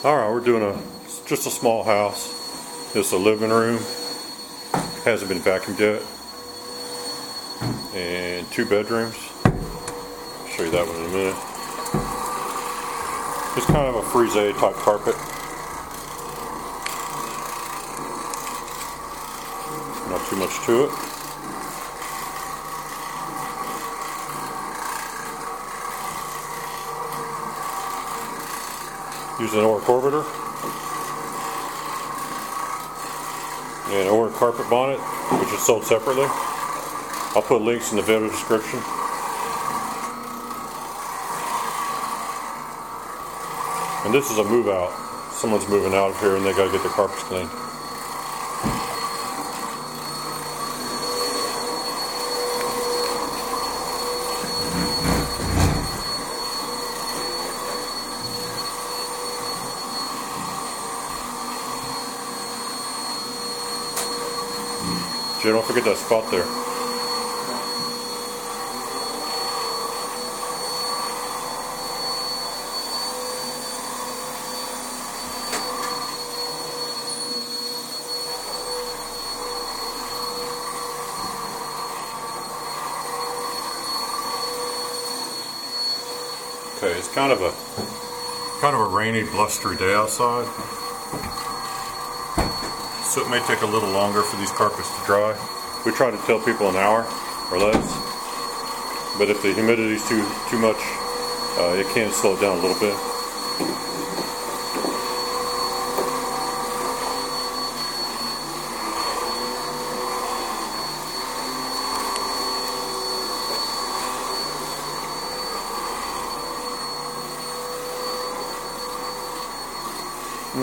Alright, we're doing just a small house. It's a living room. Hasn't been vacuumed yet. And 2 bedrooms. I'll show you that one in a minute. It's kind of a frieze type carpet. Not too much to it. Using an Oreck Orbiter and an Oreck carpet bonnet, which is sold separately. I'll put links in the video description. And this is a move out. Someone's moving out of here and they gotta get their carpets cleaned. Jay, don't forget that spot there. Okay, it's kind of a rainy, blustery day outside. So it may take a little longer for these carpets to dry. We try to tell people an hour or less, but if the humidity is too much, it can slow it down a little bit.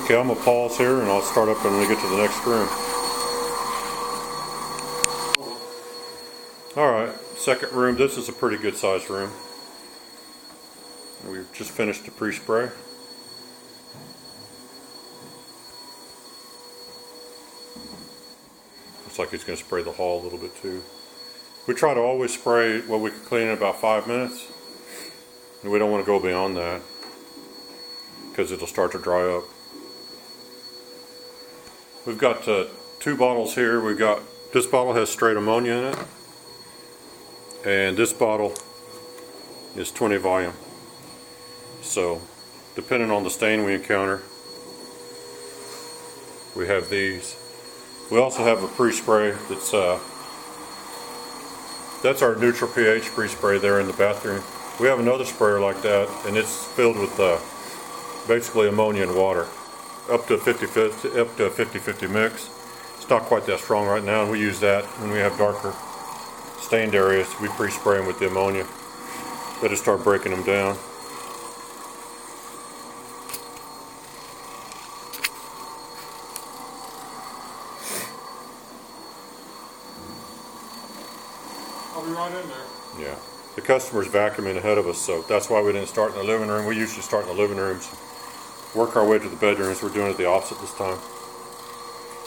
Okay, I'm going to pause here and I'll start up when we get to the next room. Alright, second room. This is a pretty good sized room. We've just finished the pre-spray. Looks like he's going to spray the hall a little bit too. We try to always spray what we can clean in about 5 minutes. And we don't want to go beyond that because it'll start to dry up. We've got 2 bottles here. This bottle has straight ammonia in it, and this bottle is 20 volume. So, depending on the stain we encounter, we have these. We also have a pre-spray that's our neutral pH pre-spray there in the bathroom. We have another sprayer like that, and it's filled with basically ammonia and water. Up to a 50-50 mix. It's not quite that strong right now, and we use that when we have darker stained areas. We pre-spray them with the ammonia. Let it start breaking them down. I'll be right in there. Yeah. The customer's vacuuming ahead of us, so that's why we didn't start in the living room. We usually start in the living rooms. Work our way to the bedrooms. We're doing it the opposite this time.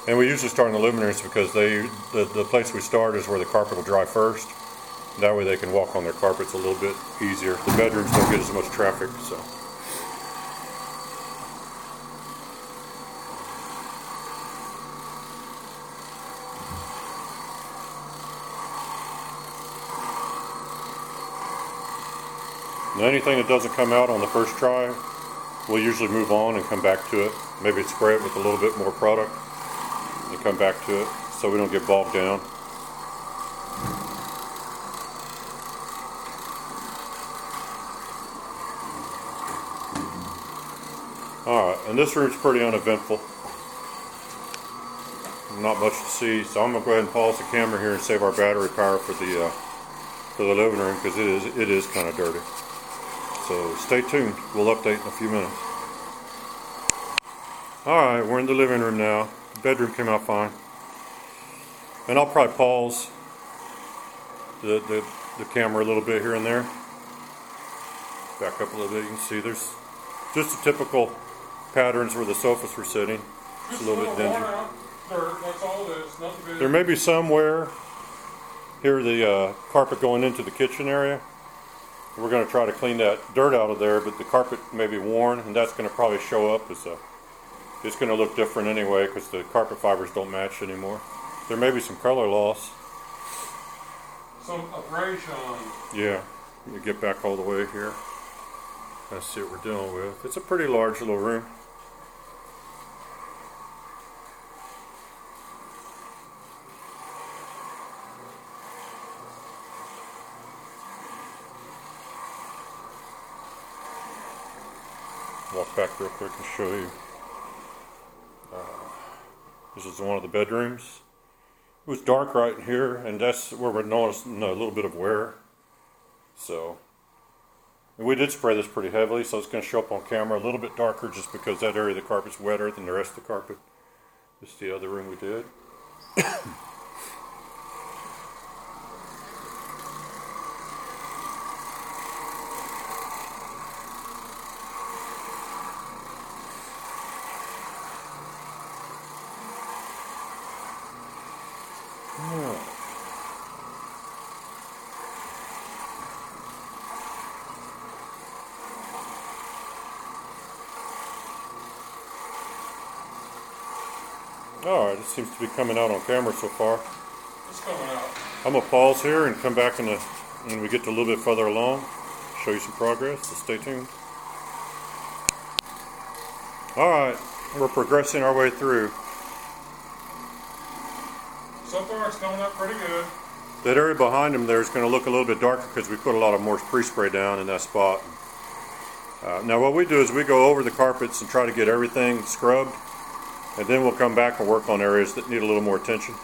And we usually start in the living rooms because the place we start is where the carpet will dry first. That way they can walk on their carpets a little bit easier. The bedrooms don't get as much traffic, so. Now anything that doesn't come out on the first try, we'll usually move on and come back to it. Maybe spray it with a little bit more product and come back to it so we don't get bogged down. Alright, and this room's pretty uneventful. Not much to see, so I'm going to go ahead and pause the camera here and save our battery power for the living room because it is kind of dirty. So stay tuned. We'll update in a few minutes. Alright, we're in the living room now. The bedroom came out fine. And I'll probably pause the camera a little bit here and there. Back up a little bit. You can see there's just the typical patterns where the sofas were sitting. It's a little bit dingy. Dirt, that's all it is. Nothing big. There may be somewhere here the carpet going into the kitchen area. We're going to try to clean that dirt out of there, but the carpet may be worn, and that's going to probably show up as it's going to look different anyway because the carpet fibers don't match anymore. There may be some color loss. Some abrasion. Yeah, let me get back all the way here. Let's see what we're dealing with. It's a pretty large little room. Walk back real quick and show you. This is one of the bedrooms. It was dark right in here, and that's where we're noticing a little bit of wear. So, and we did spray this pretty heavily, so it's going to show up on camera a little bit darker just because that area of the carpet's wetter than the rest of the carpet. This is the other room we did. Alright, it seems to be coming out on camera so far. It's coming out. I'm going to pause here and come back when we get a little bit further along, show you some progress, so stay tuned. Alright, we're progressing our way through. So far it's coming up pretty good. That area behind him there is going to look a little bit darker because we put a lot of more pre-spray down in that spot. Now what we do is we go over the carpets and try to get everything scrubbed, and then we'll come back and work on areas that need a little more attention.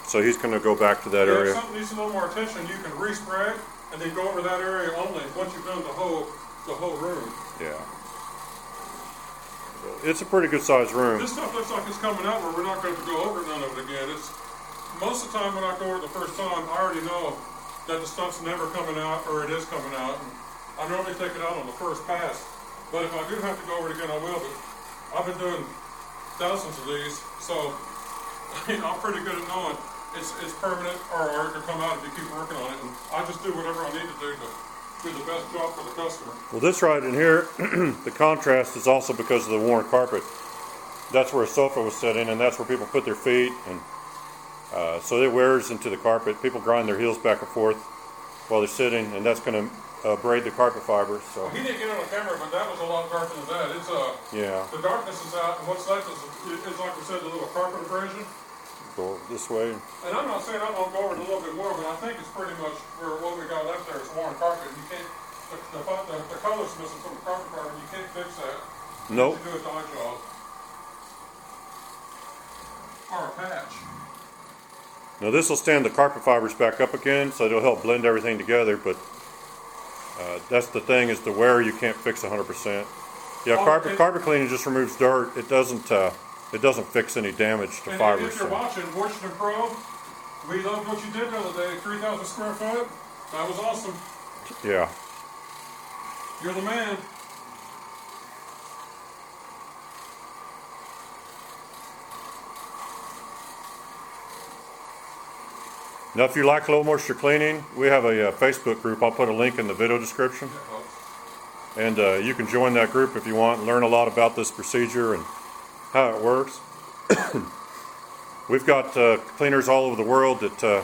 So he's going to go back to that area. If something needs a little more attention, you can respray it and then go over that area only once you've done the whole room. Yeah. It's a pretty good sized room. This stuff looks like it's coming out where we're not going to go over none of it again. It's most of the time when I go over it the first time, I already know that the stuff's never coming out or it is coming out. And I normally take it out on the first pass. But if I do have to go over it again, I will. But I've been doing thousands of these, so I'm pretty good at knowing it's permanent or it can come out if you keep working on it. And I just do whatever I need to do the best job for the customer. Well, this right in here, the contrast is also because of the worn carpet. That's where a sofa was sitting, and that's where people put their feet, and so it wears into the carpet. People grind their heels back and forth while they're sitting, and that's going to braid the carpet fibers. So he didn't get it on camera, but that was a lot darker than that. It's yeah. The darkness is out, and what's left is like we said, the little carpet abrasion. Go this way. And I'm not saying I won't go over it a little bit more, but I think it's pretty much where what we got left there is worn carpet. You can't the color's missing from the carpet fiber. You can't fix that. Nope. You do a dye job or a patch. Now this will stand the carpet fibers back up again, so it'll help blend everything together, but that's the thing, is the wear you can't fix 100%. Yeah, carpet cleaning just removes dirt. It doesn't fix any damage to fibers. If you're watching Washington Pro, we loved what you did the other day. 3,000 square foot. That was awesome. Yeah. You're the man. Now, if you like low moisture cleaning, we have a Facebook group. I'll put a link in the video description. And you can join that group if you want and learn a lot about this procedure and how it works. We've got cleaners all over the world that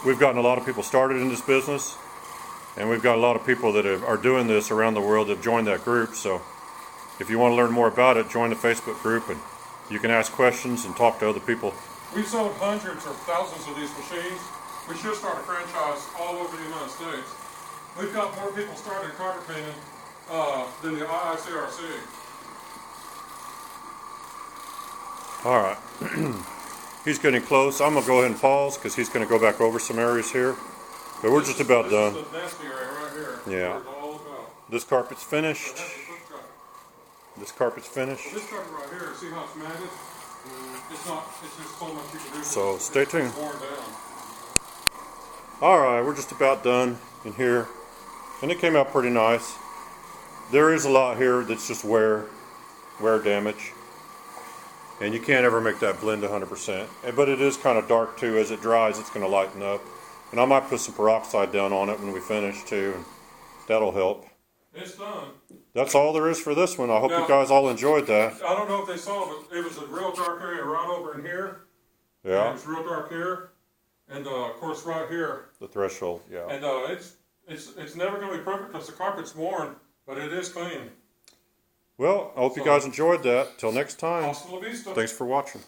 we've gotten a lot of people started in this business, and we've got a lot of people that are doing this around the world that have joined that group. So if you want to learn more about it, join the Facebook group, and you can ask questions and talk to other people. We've sold hundreds or thousands of these machines. We should start a franchise all over the United States. We've got more people started carpet cleaning than the IICRC. All right. He's getting close. I'm going to go ahead and pause because he's going to go back over some areas here. But we're just about done. This is the nasty area right here. Yeah. It's all about. This carpet's finished. This carpet's finished. Well, this carpet right here, see how it's matted? It's just so much you can do. So stay tuned. It's worn down. All right, we're just about done in here. And it came out pretty nice. There is a lot here that's just wear damage. And you can't ever make that blend 100%. But it is kind of dark too. As it dries, it's going to lighten up. And I might put some peroxide down on it when we finish too, and that'll help. It's done. That's all there is for this one. I hope Now, you guys all enjoyed that. I don't know if they saw, but it was a real dark area right over in here. And it Yeah, was real dark here, and of course right here. the threshold, yeah. And it's never going to be perfect because the carpet's worn, but it is clean. Well, I hope you guys enjoyed that. Till next time, Hasta la vista. thanks for watching.